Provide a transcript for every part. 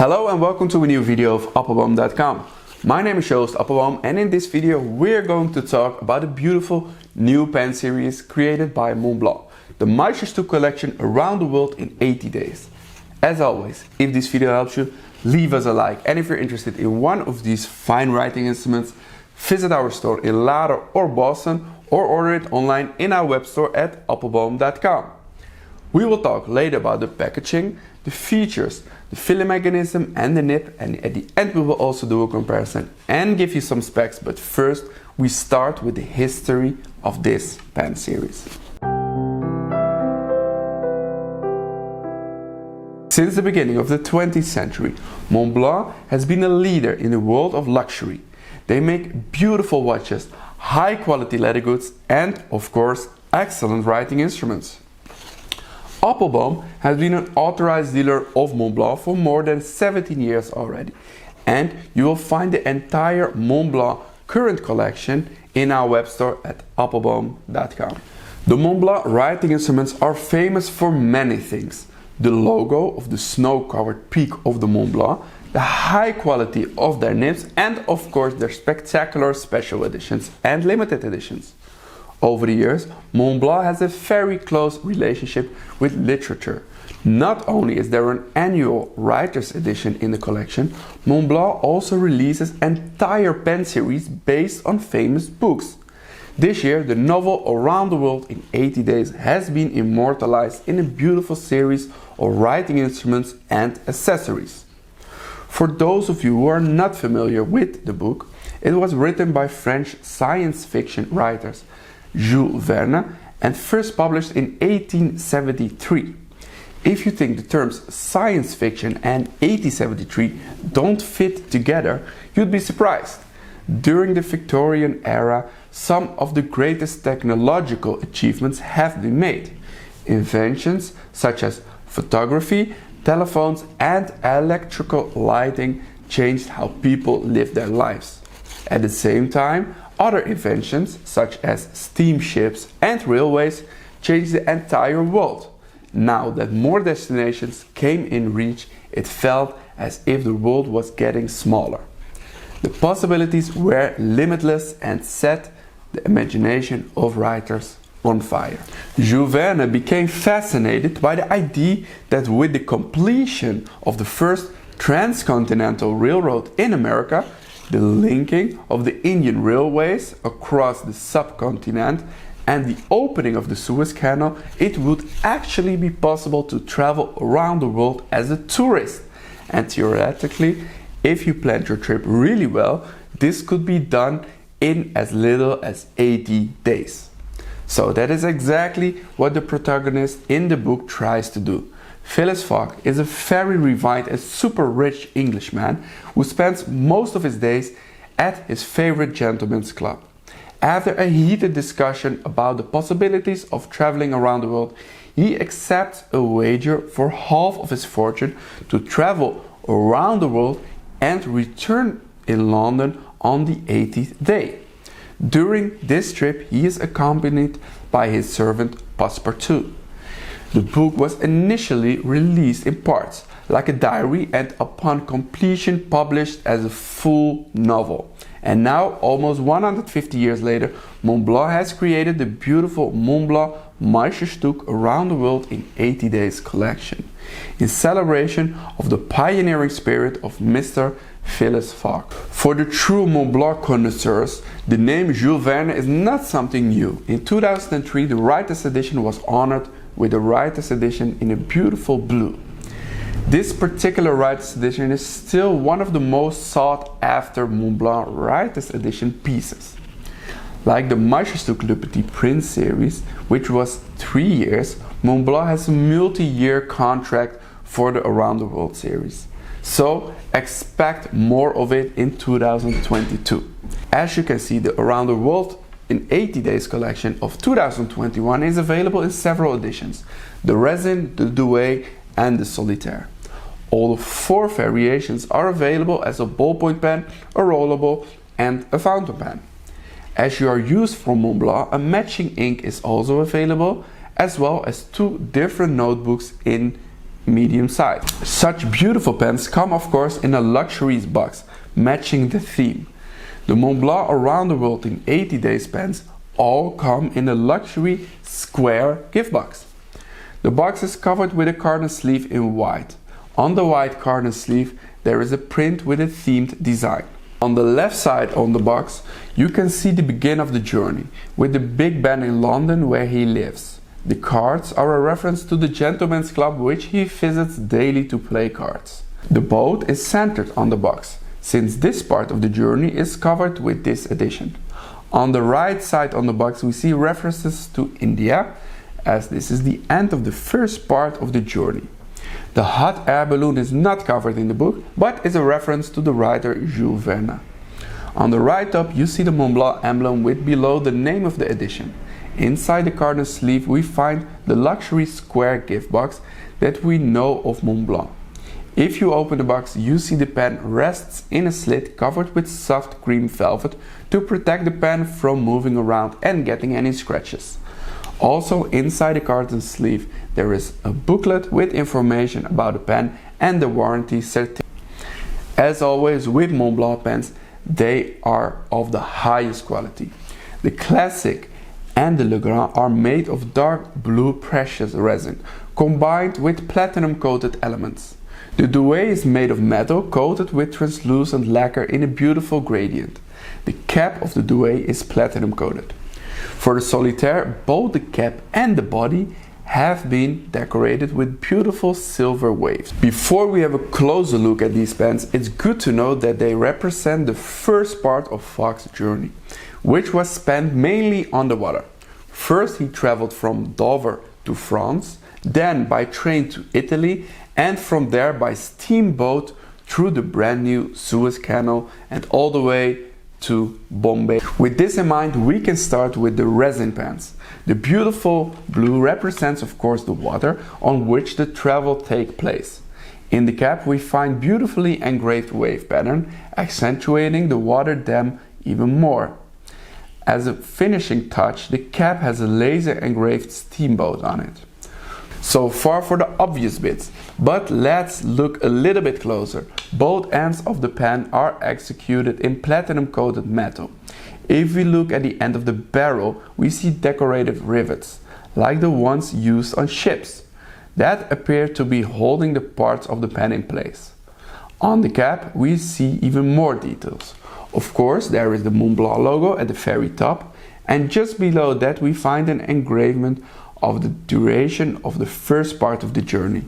Hello and welcome to a new video of Appelboom.com. My name is Jules Appelboom and in this video we're going to talk about a beautiful new pen series created by Montblanc, the Meisterstück collection around the world in 80 days. As always, if this video helps you, leave us a like, and if you're interested in one of these fine writing instruments, visit our store in Laren or Boston or order it online in our web store at Appelboom.com. We will talk later about the packaging, the features, the filling mechanism and the nib, and at the end we will also do a comparison and give you some specs, but first we start with the history of this pen series. Since the beginning of the 20th century, Montblanc has been a leader in the world of luxury. They make beautiful watches, high quality leather goods and, of course, excellent writing instruments. Appelboom has been an authorized dealer of Montblanc for more than 17 years already, and you will find the entire Montblanc current collection in our web store at Appelboom.com. The Montblanc writing instruments are famous for many things: the logo of the snow-covered peak of the Montblanc, the high quality of their nibs, and of course their spectacular special editions and limited editions. Over the years, Montblanc has a very close relationship with literature. Not only is there an annual writer's edition in the collection, Montblanc also releases entire pen series based on famous books. This year, the novel Around the World in 80 Days has been immortalized in a beautiful series of writing instruments and accessories. For those of you who are not familiar with the book, it was written by French science fiction writers Jules Verne and first published in 1873. If you think the terms science fiction and 1873 don't fit together, you'd be surprised. During the Victorian era, some of the greatest technological achievements have been made. Inventions such as photography, telephones, and electrical lighting changed how people live their lives. At the same time, other inventions, such as steamships and railways, changed the entire world. Now that more destinations came in reach, it felt as if the world was getting smaller. The possibilities were limitless and set the imagination of writers on fire. Jules Verne became fascinated by the idea that with the completion of the first transcontinental railroad in America, the linking of the Indian railways across the subcontinent, and the opening of the Suez Canal, it would actually be possible to travel around the world as a tourist. And theoretically, if you planned your trip really well, this could be done in as little as 80 days. So that is exactly what the protagonist in the book tries to do. Phileas Fogg is a very refined and super rich Englishman who spends most of his days at his favorite gentleman's club. After a heated discussion about the possibilities of traveling around the world, he accepts a wager for half of his fortune to travel around the world and return in London on the 80th day. During this trip, he is accompanied by his servant Passepartout. The book was initially released in parts, like a diary, and upon completion published as a full novel. And now, almost 150 years later, Montblanc has created the beautiful Montblanc Meisterstück Around the World in 80 Days collection, in celebration of the pioneering spirit of Mr. Phileas Fogg. For the true Montblanc connoisseurs, the name Jules Verne is not something new. In 2003, the Writer's Edition was honored with a Writer's Edition in a beautiful blue. This particular Writer's Edition is still one of the most sought after Montblanc Writer's Edition pieces. Like the Meisterstück Le Petit Prince series, which was 3 years, Montblanc has a multi-year contract for the Around the World series. So expect more of it in 2022. As you can see, the Around the World in 80 Days collection of 2021 is available in several editions: the resin, the Doué and the Solitaire. All 4 variations are available as a ballpoint pen, a rollable and a fountain pen. As you are used for Montblanc, a matching ink is also available, as well as 2 different notebooks in medium size. Such beautiful pens come of course in a luxuries box, matching the theme. The Montblanc Around the World in 80 Days pens all come in a luxury square gift box. The box is covered with a carton sleeve in white. On the white carton sleeve there is a print with a themed design. On the left side on the box you can see the beginning of the journey with the Big Ben in London where he lives. The cards are a reference to the gentleman's club which he visits daily to play cards. The boat is centered on the box, since this part of the journey is covered with this edition. On the right side on the box we see references to India, as this is the end of the first part of the journey. The hot air balloon is not covered in the book, but is a reference to the writer Jules Verne. On the right top you see the Montblanc emblem with below the name of the edition. Inside the carton sleeve we find the luxury square gift box that we know of Montblanc. If you open the box you see the pen rests in a slit covered with soft cream velvet to protect the pen from moving around and getting any scratches. Also inside the carton sleeve there is a booklet with information about the pen and the warranty certificate. As always with Montblanc pens, they are of the highest quality. The Classique and the Legrand are made of dark blue precious resin combined with platinum coated elements. The Doué is made of metal coated with translucent lacquer in a beautiful gradient. The cap of the Doué is platinum coated. For the Solitaire, both the cap and the body have been decorated with beautiful silver waves. Before we have a closer look at these pens, it's good to know that they represent the first part of Fogg's journey, which was spent mainly on the water. First he traveled from Dover to France, then by train to Italy, and from there by steamboat through the brand new Suez Canal and all the way to Bombay. With this in mind we can start with the resin pens. The beautiful blue represents of course the water on which the travel takes place. In the cap we find beautifully engraved wave pattern accentuating the water dam even more. As a finishing touch the cap has a laser engraved steamboat on it. So far for the obvious bits, but let's look a little bit closer. Both ends of the pen are executed in platinum coated metal. If we look at the end of the barrel, we see decorated rivets, like the ones used on ships, that appear to be holding the parts of the pen in place. On the cap we see even more details. Of course there is the Montblanc logo at the very top, and just below that we find an engraving of the duration of the first part of the journey.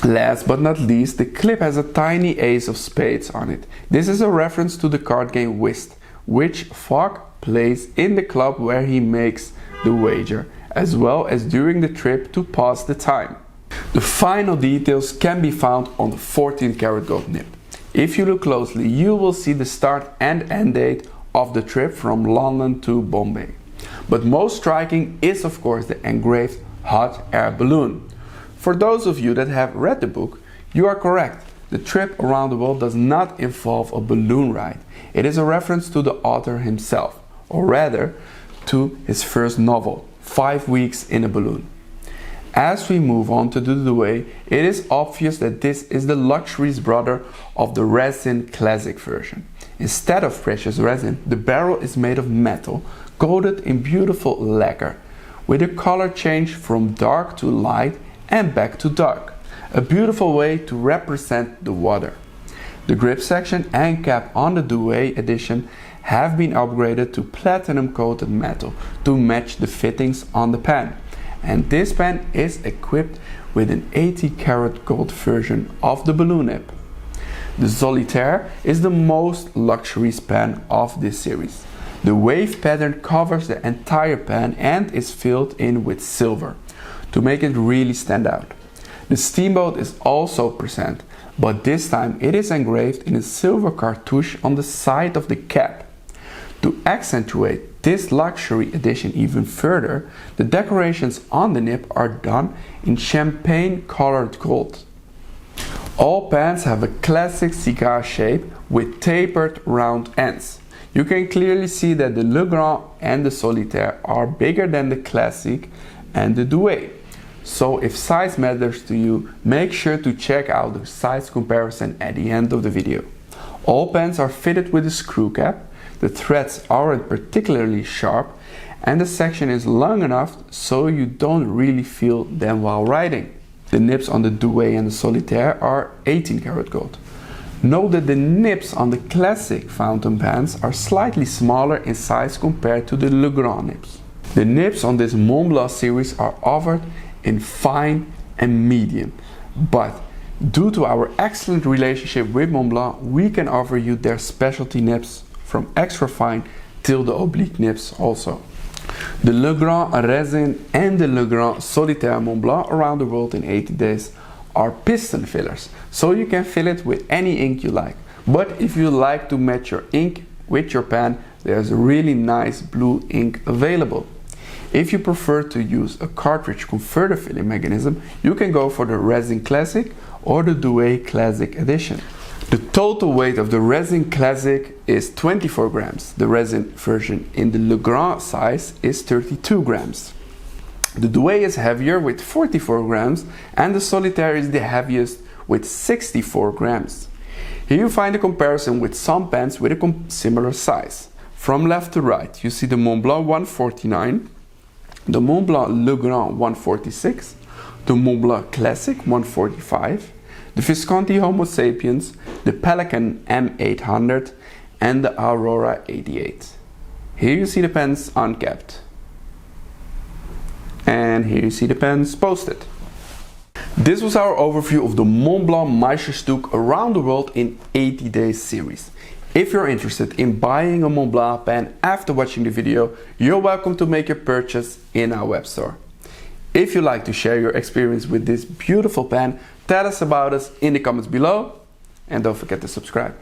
Last but not least, the clip has a tiny ace of spades on it. This is a reference to the card game whist, which Fogg plays in the club where he makes the wager, as well as during the trip to pass the time. The final details can be found on the 14 karat gold nib. If you look closely, you will see the start and end date of the trip from London to Bombay. But most striking is of course the engraved hot air balloon. For those of you that have read the book, you are correct. The trip around the world does not involve a balloon ride. It is a reference to the author himself, or rather to his first novel, 5 Weeks in a Balloon. As we move on to the Doué, it is obvious that this is the luxury's brother of the resin classic version. Instead of precious resin, the barrel is made of metal coated in beautiful lacquer, with a color change from dark to light and back to dark, a beautiful way to represent the water. The grip section and cap on the Doué edition have been upgraded to platinum coated metal to match the fittings on the pen, and this pen is equipped with an 80 karat gold version of the balloon nib. The Solitaire is the most luxurious pen of this series. The wave pattern covers the entire pen and is filled in with silver to make it really stand out. The steamboat is also present, but this time it is engraved in a silver cartouche on the side of the cap. To accentuate this luxury edition even further, the decorations on the nib are done in champagne colored gold. All pens have a classic cigar shape with tapered round ends. You can clearly see that the Legrand and the Solitaire are bigger than the Classique and the Doué. So if size matters to you, make sure to check out the size comparison at the end of the video. All pens are fitted with a screw cap, the threads aren't particularly sharp, and the section is long enough so you don't really feel them while writing. The nibs on the Doué and the Solitaire are 18 karat gold. Note that the nibs on the classic fountain pens are slightly smaller in size compared to the Legrand nibs. The nibs on this Montblanc series are offered in fine and medium, but due to our excellent relationship with Montblanc, we can offer you their specialty nibs from extra fine till the oblique nibs also. The Legrand Resin and the Legrand Solitaire Montblanc around the world in 80 days are piston fillers, so you can fill it with any ink you like. But if you like to match your ink with your pen, there's a really nice blue ink available. If you prefer to use a cartridge converter filling mechanism, you can go for the Resin Classic or the Doué Classic edition. The total weight of the Resin Classic is 24 grams. The resin version in the Legrand size is 32 grams. The Doué is heavier with 44 grams and the Solitaire is the heaviest with 64 grams. Here you find a comparison with some pens with a similar size. From left to right, you see the Montblanc 149, the Montblanc Legrand 146, the Montblanc Classic 145, the Visconti Homo Sapiens, the Pelican M800 and the Aurora 88. Here you see the pens uncapped. And here you see the pens posted. This was our overview of the Montblanc Meisterstück around the world in 80 days series. If you're interested in buying a Montblanc pen after watching the video, you're welcome to make your purchase in our web store. If you'd like to share your experience with this beautiful pen, tell us about us in the comments below and don't forget to subscribe.